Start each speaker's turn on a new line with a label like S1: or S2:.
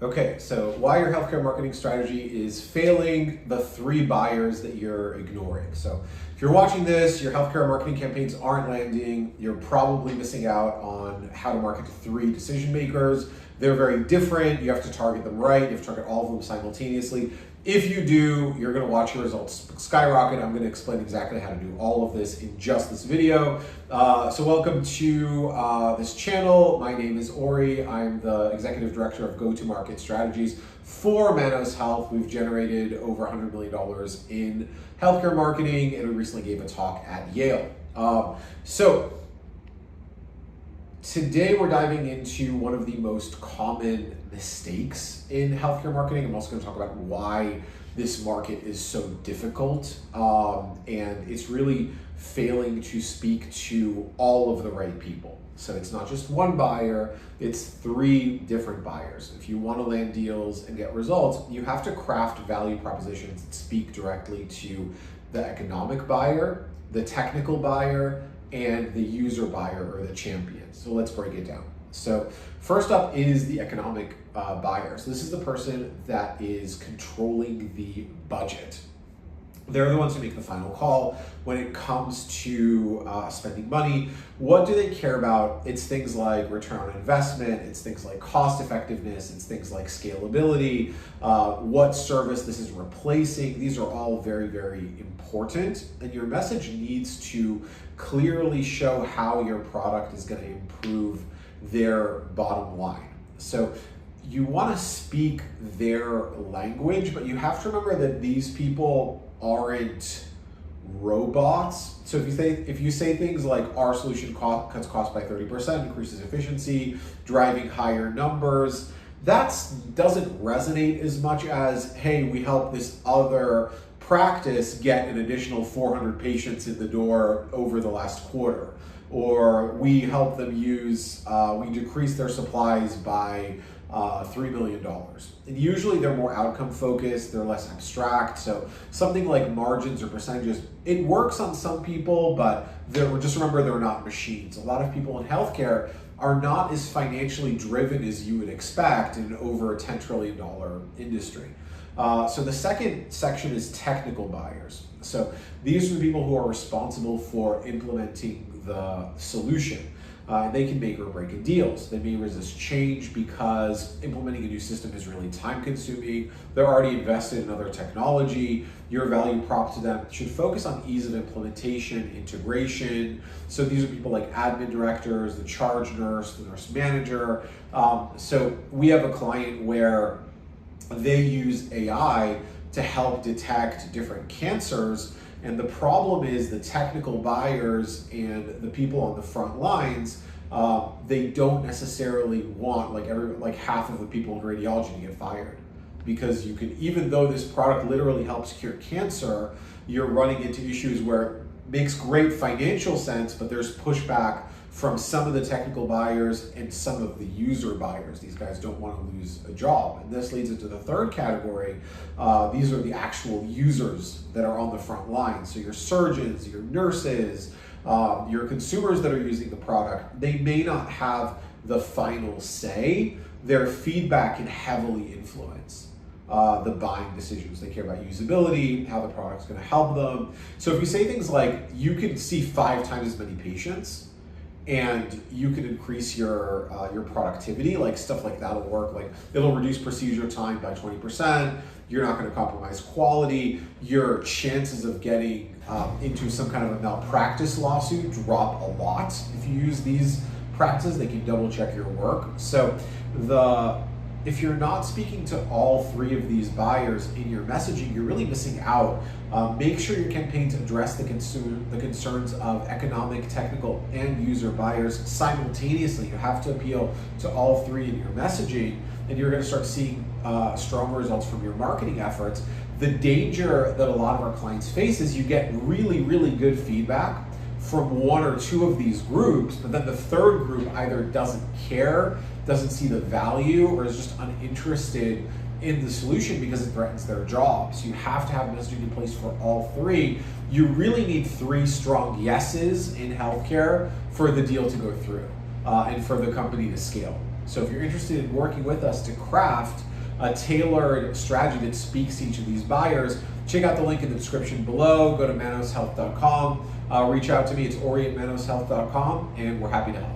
S1: Okay, so why your healthcare marketing strategy is failing, the three buyers that you're ignoring. So if you're watching this, your healthcare marketing campaigns aren't landing, you're probably missing out on how to market to three decision makers. They're very different. You have to target them right. You have to target all of them simultaneously. If you do, you're going to watch your results skyrocket. I'm going to explain exactly how to do all of this in just this video. So welcome to this channel. My name is Ori. I'm the Executive Director of Go-to-Market Strategies for Manos Health. We've generated over $100 million in healthcare marketing, and we recently gave a talk at Yale. Today we're diving into one of the most common mistakes in healthcare marketing. I'm also going to talk about why this market is so difficult, and it's really failing to speak to all of the right people. So it's not just one buyer, it's three different buyers. If you want to land deals and get results, you have to craft value propositions that speak directly to the economic buyer, the technical buyer, and the user buyer or the champion. So let's break it down. So first up is the economic buyer. So this is the person that is controlling the budget. They're the ones who make the final call when it comes to spending money. What do they care about? It's things like return on investment, it's things like cost effectiveness, it's things like scalability, what service this is replacing. These are all very, very important, and your message needs to clearly show how your product is going to improve their bottom line. So you want to speak their language, but you have to remember that these people aren't robots. So if you say things like our solution cuts costs by 30%, increases efficiency, driving higher numbers, that doesn't resonate as much as, hey, we help this other practice get an additional 400 patients in the door over the last quarter, or we help them we decrease their supplies by $3 million. And usually they're more outcome focused, they're less abstract. So something like margins or percentages, it works on some people, but just remember they're not machines. A lot of people in healthcare are not as financially driven as you would expect in over a $10 trillion industry. So the second section is technical buyers. So these are the people who are responsible for implementing the solution. They can make or break in deals. They may resist change because implementing a new system is really time consuming. They're already invested in other technology. Your value prop to them should focus on ease of implementation, integration. So these are people like admin directors, the charge nurse, the nurse manager. So we have a client where they use AI to help detect different cancers. And the problem is the technical buyers and the people on the front lines, they don't necessarily want like half of the people in radiology to get fired. Because you can, even though this product literally helps cure cancer, you're running into issues where it makes great financial sense, but there's pushback from some of the technical buyers and some of the user buyers. These guys don't want to lose a job. And this leads into the third category. These are the actual users that are on the front line. So your surgeons, your nurses, your consumers that are using the product, they may not have the final say. Their feedback can heavily influence the buying decisions. They care about usability, how the product's going to help them. So if you say things like, you can see 5 times as many patients, and you can increase your productivity, like stuff like that'll work. Like it'll reduce procedure time by 20%. You're not going to compromise quality. Your chances of getting into some kind of a malpractice lawsuit drop a lot. If you use these practices, they can double check your work. So if you're not speaking to all three of these buyers in your messaging, you're really missing out. Make sure your campaigns address the concerns of economic, technical, and user buyers simultaneously. You have to appeal to all three in your messaging, and you're going to start seeing stronger results from your marketing efforts. The danger that a lot of our clients face is you get really, really good feedback from one or two of these groups, but then the third group either doesn't care, doesn't see the value, or is just uninterested in the solution because it threatens their jobs. You have to have messaging in place for all three. You really need 3 strong yeses in healthcare for the deal to go through and for the company to scale. So if you're interested in working with us to craft a tailored strategy that speaks to each of these buyers, check out the link in the description below. Go to manoshealth.com. Reach out to me. It's Ori at manoshealth.com, and we're happy to help.